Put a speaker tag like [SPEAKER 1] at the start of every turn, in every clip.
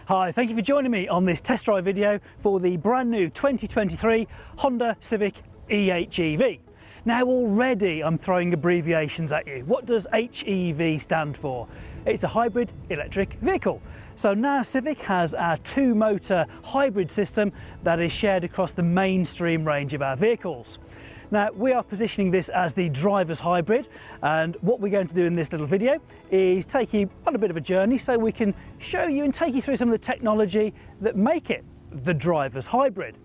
[SPEAKER 1] Hi, thank you for joining me on this test drive video for the brand new 2023 Honda Civic HEV. Now already I'm throwing abbreviations at you. What does HEV stand for? It's a hybrid electric vehicle. So now Civic has our two-motor hybrid system that is shared across the mainstream range of our vehicles. Now we are positioning this as the driver's hybrid, and what we're going to do in this little video is take you on a bit of a journey so we can show you and take you through some of the technology that make it the driver's hybrid.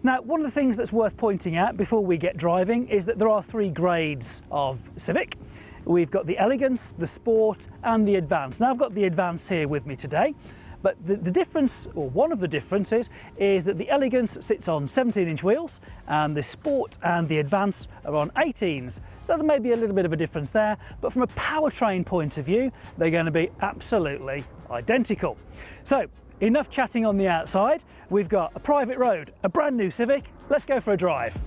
[SPEAKER 1] Now, one of the things that's worth pointing out before we get driving is that there are three grades of Civic. We've got the Elegance, the Sport and the Advance. Now I've got the Advance here with me today, but the difference, or one of the differences, is that the Elegance sits on 17-inch wheels and the Sport and the Advance are on 18s. So there may be a little bit of a difference there, but from a powertrain point of view, they're going to be absolutely identical. So enough chatting on the outside. We've got a private road, a brand new Civic. Let's go for a drive.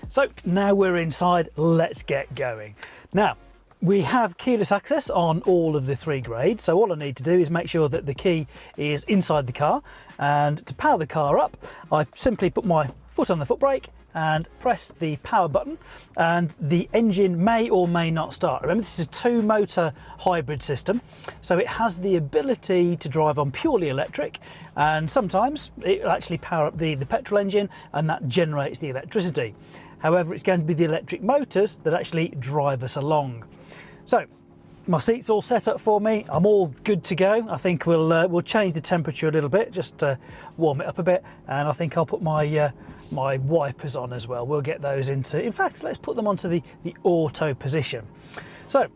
[SPEAKER 1] So now we're inside, let's get going. Now, we have keyless access on all of the three grades, so all I need to do is make sure that the key is inside the car, and to power the car up, I simply put my foot on the foot brake and press the power button, and the engine may or may not start. Remember, this is a two-motor hybrid system, so it has the ability to drive on purely electric, and sometimes it will actually power up the petrol engine and that generates the electricity. However, it's going to be the electric motors that actually drive us along. So my seat's all set up for me. I'm all good to go. I think we'll change the temperature a little bit just to warm it up a bit, and I think I'll put my my wipers on as well. We'll get those into, in fact, let's put them onto the auto position. So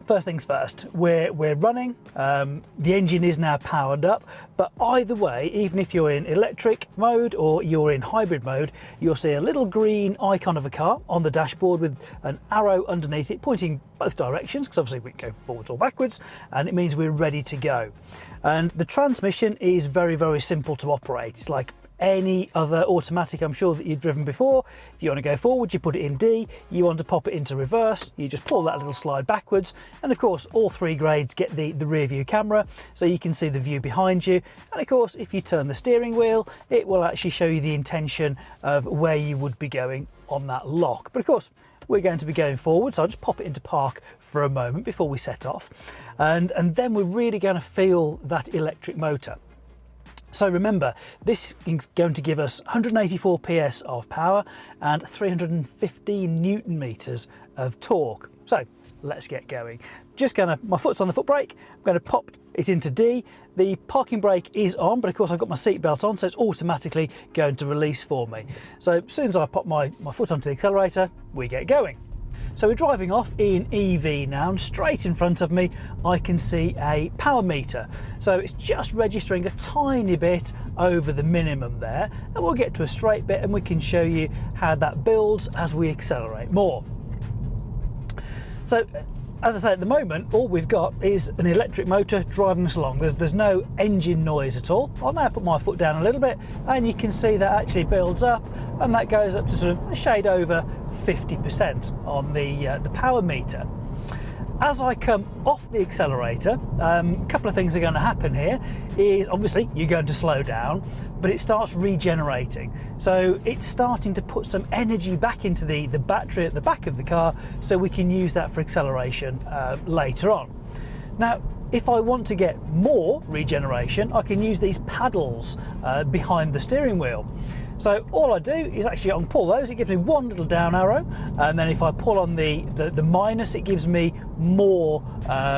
[SPEAKER 1] first things first, we're running. The engine is now powered up, but either way, even if you're in electric mode or you're in hybrid mode, you'll see a little green icon of a car on the dashboard with an arrow underneath it pointing both directions, because obviously we can go forwards or backwards, and it means we're ready to go. And the transmission is very, very simple to operate. It's like any other automatic I'm sure that you've driven before. If you want to go forward, you put it in D. You want to pop it into reverse, you just pull that little slide backwards. And of course, all three grades get the rear view camera, so you can see the view behind you. And of course, if you turn the steering wheel, it will actually show you the intention of where you would be going on that lock. But of course, we're going to be going forward, so I'll just pop it into park for a moment before we set off. And then we're really going to feel that electric motor. So remember, this is going to give us 184 PS of power and 315 Newton meters of torque. So let's get going. My foot's on the foot brake. I'm going to pop it into D. The parking brake is on, but of course I've got my seat belt on, so it's automatically going to release for me. So as soon as I pop my foot onto the accelerator, we get going. So we're driving off in EV now, and straight in front of me I can see a power meter. So it's just registering a tiny bit over the minimum there, and we'll get to a straight bit and we can show you how that builds as we accelerate more. So as I say, at the moment all we've got is an electric motor driving us along. There's no engine noise at all. I'll now put my foot down a little bit and you can see that actually builds up, and that goes up to sort of a shade over 50% on the power meter. As I come off the accelerator, a couple of things are going to happen here. Is obviously you're going to slow down, but it starts regenerating. So it's starting to put some energy back into the battery at the back of the car, so we can use that for acceleration later on. Now, if I want to get more regeneration, I can use these paddles behind the steering wheel. So all I do is actually I can pull those, it gives me one little down arrow, and then if I pull on the minus, it gives me more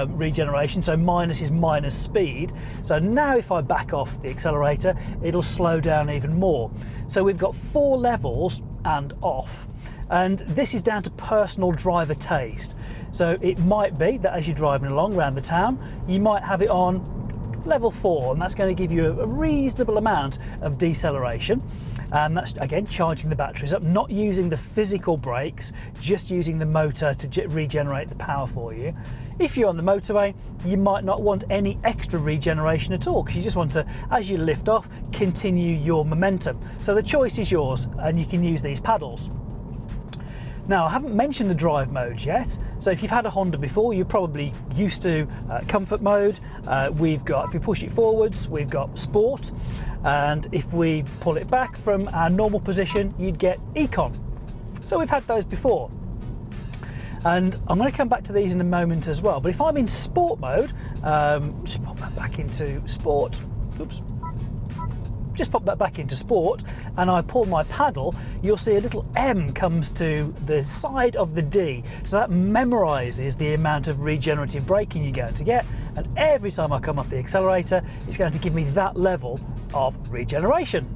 [SPEAKER 1] regeneration, so minus is minus speed. So now if I back off the accelerator, it'll slow down even more. So we've got 4 levels and off. And this is down to personal driver taste. So it might be that as you're driving along around the town, you might have it on level 4, and that's going to give you a reasonable amount of deceleration. And that's again charging the batteries up, not using the physical brakes, just using the motor to regenerate the power for you. If you're on the motorway, you might not want any extra regeneration at all, because you just want to, as you lift off, continue your momentum. So the choice is yours, and you can use these paddles. Now, I haven't mentioned the drive modes yet. So if you've had a Honda before, you're probably used to comfort mode. We've got, if we push it forwards, we've got sport. And if we pull it back from our normal position, you'd get econ. So we've had those before. And I'm going to come back to these in a moment as well. But if I'm in sport mode, just pop that back into sport. Oops. Just pop that back into sport and I pull my paddle, you'll see a little M comes to the side of the D. So that memorises the amount of regenerative braking you're going to get. And every time I come off the accelerator, it's going to give me that level of regeneration.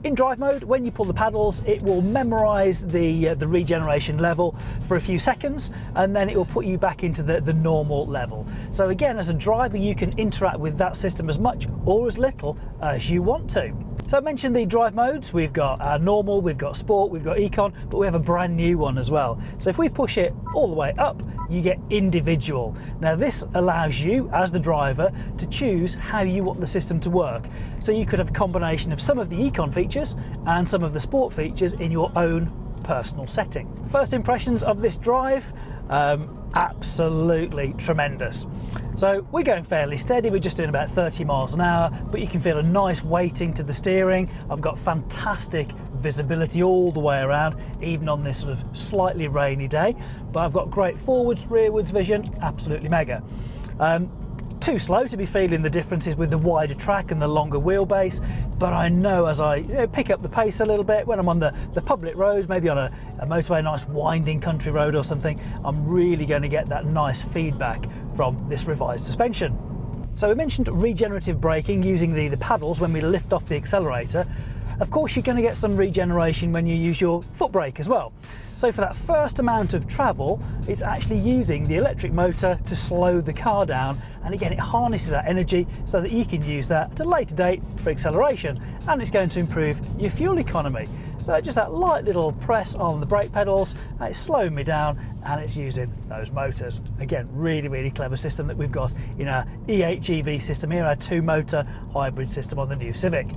[SPEAKER 1] In drive mode, when you pull the paddles, it will memorise the regeneration level for a few seconds, and then it will put you back into the normal level. So again, as a driver, you can interact with that system as much or as little as you want to. So I mentioned the drive modes. We've got our normal, we've got sport, we've got econ, but we have a brand new one as well. So if we push it all the way up, you get individual. Now this allows you, as the driver, to choose how you want the system to work. So you could have a combination of some of the econ features and some of the sport features in your own personal setting. First impressions of this drive, absolutely tremendous. So we're going fairly steady, we're just doing about 30 miles an hour, but you can feel a nice weighting to the steering. I've got fantastic visibility all the way around, even on this sort of slightly rainy day, but I've got great forwards, rearwards vision, absolutely mega. Too slow to be feeling the differences with the wider track and the longer wheelbase, but I know as I pick up the pace a little bit, when I'm on the public roads, maybe on a motorway, a nice winding country road or something, I'm really going to get that nice feedback from this revised suspension. So we mentioned regenerative braking using the paddles when we lift off the accelerator. Of course, you're going to get some regeneration when you use your foot brake as well. So for that first amount of travel, it's actually using the electric motor to slow the car down. And again, it harnesses that energy so that you can use that at a later date for acceleration. And it's going to improve your fuel economy. So just that light little press on the brake pedals, it's slowing me down and it's using those motors. Again, really, really clever system that we've got in our HEV system here, our 2-motor hybrid system on the new Civic.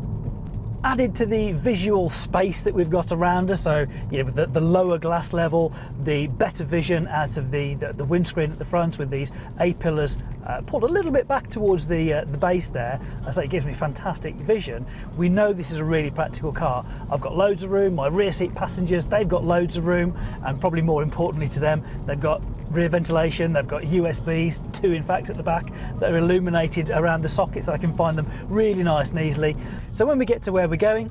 [SPEAKER 1] Added to the visual space that we've got around us, so with the lower glass level, the better vision out of the windscreen at the front with these A-pillars pulled a little bit back towards the base there, so it gives me fantastic vision. We know this is a really practical car. I've got loads of room, my rear seat passengers, they've got loads of room, and probably more importantly to them, they've got rear ventilation, they've got USBs, 2 in fact at the back, that are illuminated around the socket so I can find them really nice and easily. So when we get to where we're going,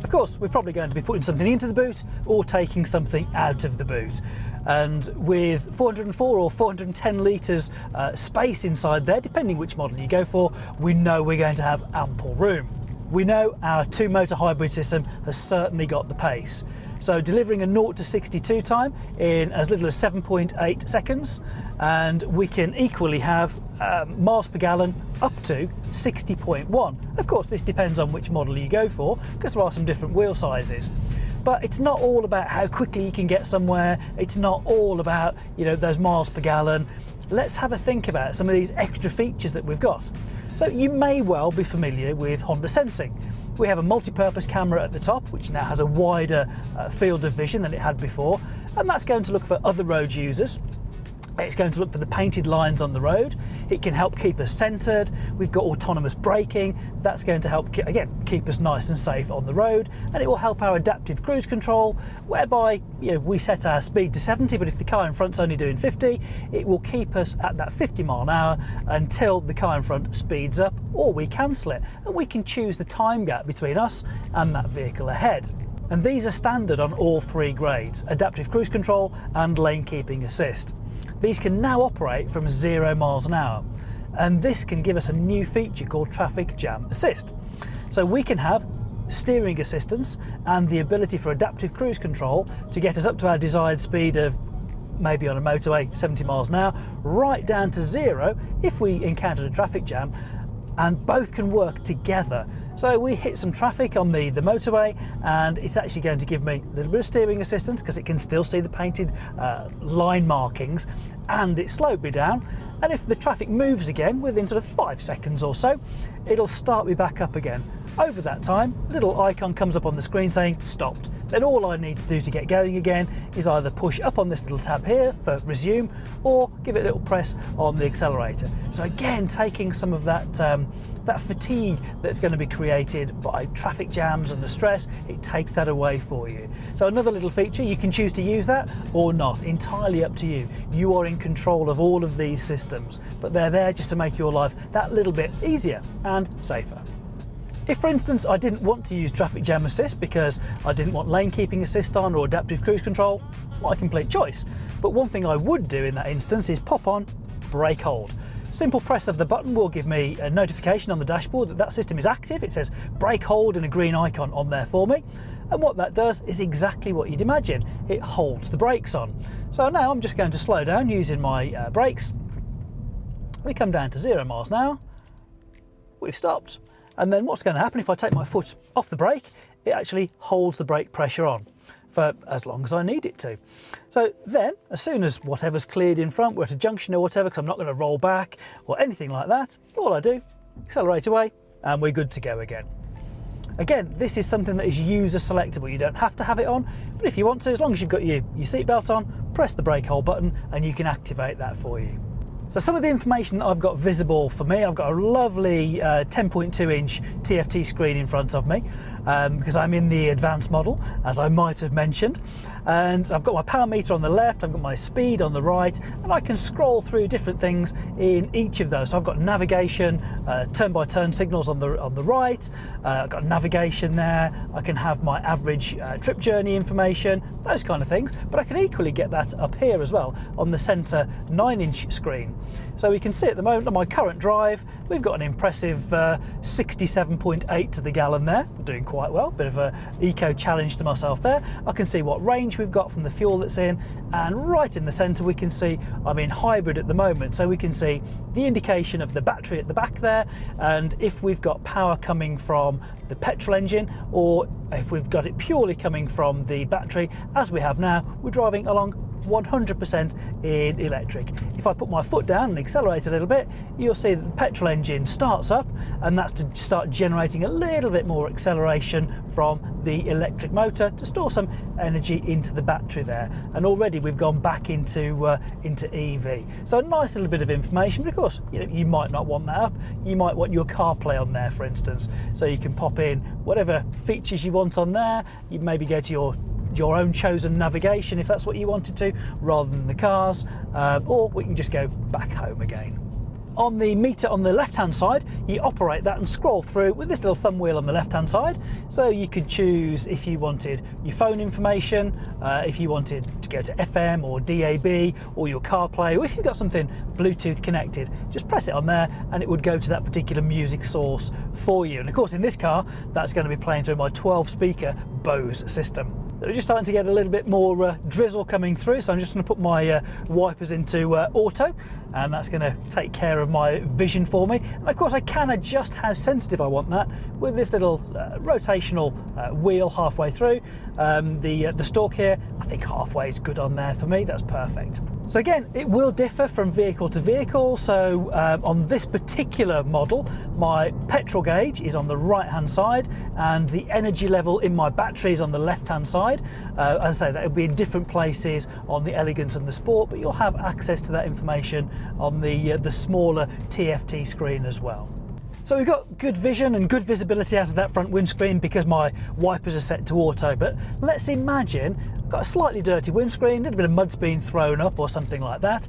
[SPEAKER 1] of course we're probably going to be putting something into the boot or taking something out of the boot. And with 404 or 410 litres space inside there, depending which model you go for, we know we're going to have ample room. We know our 2-motor hybrid system has certainly got the pace. So delivering a 0 to 62 time in as little as 7.8 seconds, and we can equally have miles per gallon up to 60.1. Of course, this depends on which model you go for, because there are some different wheel sizes. But it's not all about how quickly you can get somewhere. It's not all about those miles per gallon. Let's have a think about some of these extra features that we've got. So you may well be familiar with Honda Sensing. We have a multi-purpose camera at the top, which now has a wider field of vision than it had before, and that's going to look for other road users. It's going to look for the painted lines on the road. It can help keep us centered. We've got autonomous braking. That's going to help, again, keep us nice and safe on the road. And it will help our adaptive cruise control, whereby we set our speed to 70, but if the car in front's only doing 50, it will keep us at that 50 mile an hour until the car in front speeds up, or we cancel it. And we can choose the time gap between us and that vehicle ahead. And these are standard on all 3 grades, adaptive cruise control and lane keeping assist. These can now operate from 0 miles an hour, and this can give us a new feature called traffic jam assist. So we can have steering assistance and the ability for adaptive cruise control to get us up to our desired speed of maybe on a motorway 70 miles an hour, right down to 0 if we encountered a traffic jam, and both can work together. So we hit some traffic on the motorway, and it's actually going to give me a little bit of steering assistance because it can still see the painted line markings, and it slowed me down. And if the traffic moves again within sort of 5 seconds or so, it'll start me back up again. Over that time, a little icon comes up on the screen saying stopped. Then all I need to do to get going again is either push up on this little tab here for resume, or give it a little press on the accelerator. So again, taking some of that that fatigue that's going to be created by traffic jams and the stress, it takes that away for you. So another little feature, you can choose to use that or not, entirely up to you. You are in control of all of these systems, but they're there just to make your life that little bit easier and safer. If, for instance, I didn't want to use traffic jam assist because I didn't want lane keeping assist on or adaptive cruise control, my complete choice. But one thing I would do in that instance is pop on brake hold. Simple press of the button will give me a notification on the dashboard that that system is active. It says brake hold and a green icon on there for me. And what that does is exactly what you'd imagine. It holds the brakes on. So now I'm just going to slow down using my brakes. We come down to 0 miles an hour. We've stopped. And then what's going to happen if I take my foot off the brake? It actually holds the brake pressure on for as long as I need it to. So then, as soon as whatever's cleared in front, we're at a junction or whatever, because I'm not going to roll back or anything like that, all I do, accelerate away, and we're good to go again. Again, this is something that is user selectable. You don't have to have it on, but if you want to, as long as you've got your seatbelt on, press the brake hold button and you can activate that for you. So some of the information that I've got visible for me, I've got a lovely 10.2 inch TFT screen in front of me, because I'm in the advanced model, as I might have mentioned. And I've got my power meter on the left, I've got my speed on the right, and I can scroll through different things in each of those. So I've got navigation, turn-by-turn signals on the right, I've got navigation there, I can have my average trip journey information, those kind of things. But I can equally get that up here as well on the centre 9-inch screen. So we can see at the moment on my current drive, we've got an impressive 67.8 to the gallon there. I'm doing quite well, bit of a eco challenge to myself there. I can see what range we've got from the fuel that's in, and right in the centre we can see I'm in hybrid at the moment, so we can see the indication of the battery at the back there, and if we've got power coming from the petrol engine or if we've got it purely coming from the battery, as we have now, we're driving along 100% in electric. If I put my foot down and accelerate a little bit, you'll see that the petrol engine starts up, and that's to start generating a little bit more acceleration from the electric motor to store some energy into the battery there. And already we've gone back into EV. So a nice little bit of information, but of course, you might not want that up. You might want your CarPlay on there, for instance, so you can pop in whatever features you want on there. You maybe go to your own chosen navigation if that's what you wanted to, rather than the cars, or we can just go back home again. On the meter on the left hand side, you operate that and scroll through with this little thumb wheel on the left hand side. So you could choose if you wanted your phone information, if you wanted to go to FM or DAB, or your CarPlay, or if you've got something Bluetooth connected, just press it on there and it would go to that particular music source for you. And of course in this car, that's going to be playing through my 12 speaker Bose system. We're just starting to get a little bit more drizzle coming through, so I'm just going to put my wipers into auto, and that's going to take care of my vision for me. And of course I can adjust how sensitive I want that with this little rotational wheel halfway through. The stalk here, I think halfway is good on there for me, that's perfect. So again, it will differ from vehicle to vehicle. So on this particular model, my petrol gauge is on the right hand side and the energy level in my battery is on the left hand side. As I say, that will be in different places on the Elegance and the Sport, but you'll have access to that information on the smaller TFT screen as well. So we've got good vision and good visibility out of that front windscreen because my wipers are set to auto. But let's imagine I've got a slightly dirty windscreen, a little bit of mud's been thrown up or something like that.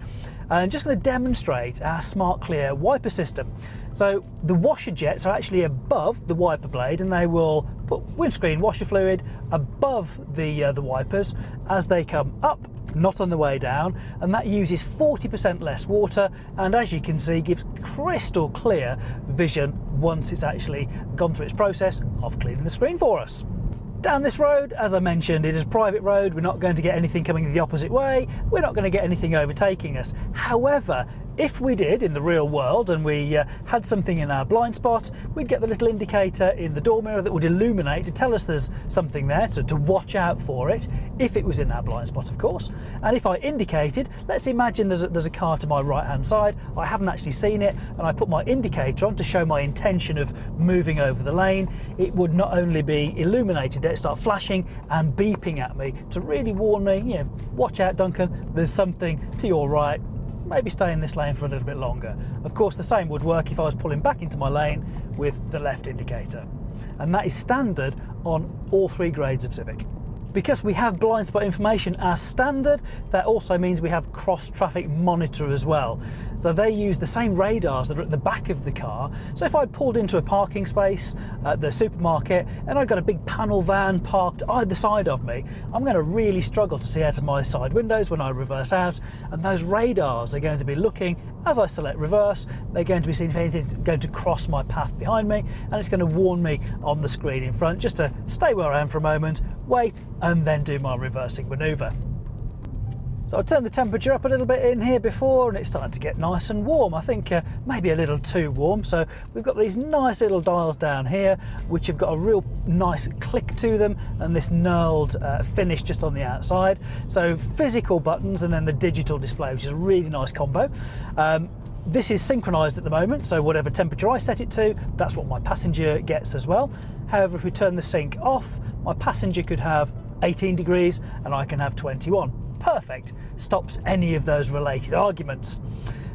[SPEAKER 1] And just going to demonstrate our Smart Clear wiper system. So the washer jets are actually above the wiper blade, and they will put windscreen washer fluid above the wipers as they come up, not on the way down, and that uses 40% less water, and as you can see gives crystal clear vision once it's actually gone through its process of cleaning the screen for us. Down this road, as I mentioned, it is a private road. We're not going to get anything coming the opposite way. We're not going to get anything overtaking us. However, If we did in the real world and we had something in our blind spot, we'd get the little indicator in the door mirror that would illuminate to tell us there's something there, to watch out for it, if it was in our blind spot of course. And if I indicated, let's imagine there's a car to my right hand side, I haven't actually seen it, and I put my indicator on to show my intention of moving over the lane, it would not only be illuminated, it'd start flashing and beeping at me to really warn me, you know, watch out Duncan, there's something to your right, maybe stay in this lane for a little bit longer. Of course the same would work if I was pulling back into my lane with the left indicator. And that is standard on all 3 grades of Civic. Because we have blind spot information as standard, that also means we have cross traffic monitor as well. So they use the same radars that are at the back of the car. So if I pulled into a parking space at the supermarket and I've got a big panel van parked either side of me, I'm going to really struggle to see out of my side windows when I reverse out, and those radars are going to be looking as I select reverse. They're going to be seeing if anything's going to cross my path behind me, and it's going to warn me on the screen in front just to stay where I am for a moment, wait, and then do my reversing manoeuvre. So I turned the temperature up a little bit in here before, and it's starting to get nice and warm. I think maybe a little too warm. So we've got these nice little dials down here, which have got a real nice click to them, and this knurled finish just on the outside. So physical buttons and then the digital display, which is a really nice combo. This is synchronized at the moment, so whatever temperature I set it to, that's what my passenger gets as well. However, if we turn the sync off, my passenger could have 18 degrees and I can have 21. Perfect, stops any of those related arguments.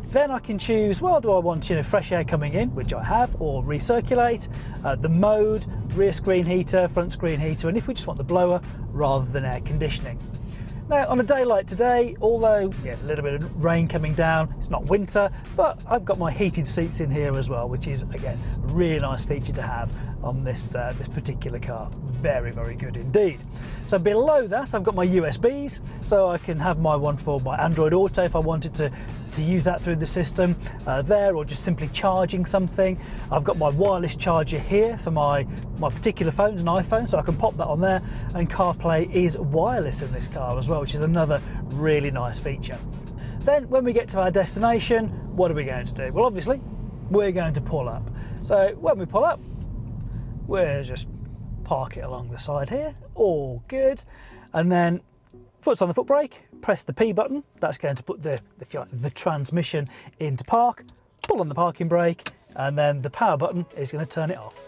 [SPEAKER 1] Then I can choose, well, do I want, you know, fresh air coming in, which I have, or recirculate, the mode, rear screen heater, front screen heater, and if we just want the blower rather than air conditioning. Now, on a day like today, although a little bit of rain coming down, it's not winter, but I've got my heated seats in here as well, which is, again, a really nice feature to have on this particular car. Very, very good indeed. So below that, I've got my USBs, so I can have my one for my Android Auto if I wanted to use that through the system there, or just simply charging something. I've got my wireless charger here for my particular phone, an iPhone, so I can pop that on there, and CarPlay is wireless in this car as well, which is another really nice feature. Then when we get to our destination, what are we going to do? Well, obviously, we're going to pull up. So when we pull up, we'll just park it along the side here, all good, and then foot's on the foot brake, press the P button, that's going to put the transmission into park, pull on the parking brake, and then the power button is going to turn it off.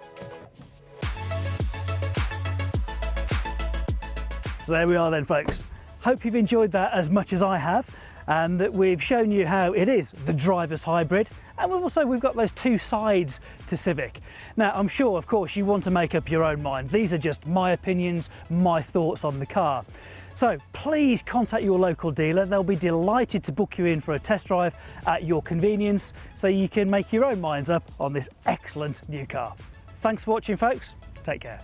[SPEAKER 1] So there we are then, folks. Hope you've enjoyed that as much as I have, and that we've shown you how it is the driver's hybrid, and we've got those 2 sides to Civic. Now, I'm sure, of course, you want to make up your own mind. These are just my opinions, my thoughts on the car. So please contact your local dealer. They'll be delighted to book you in for a test drive at your convenience, so you can make your own minds up on this excellent new car. Thanks for watching, folks. Take care.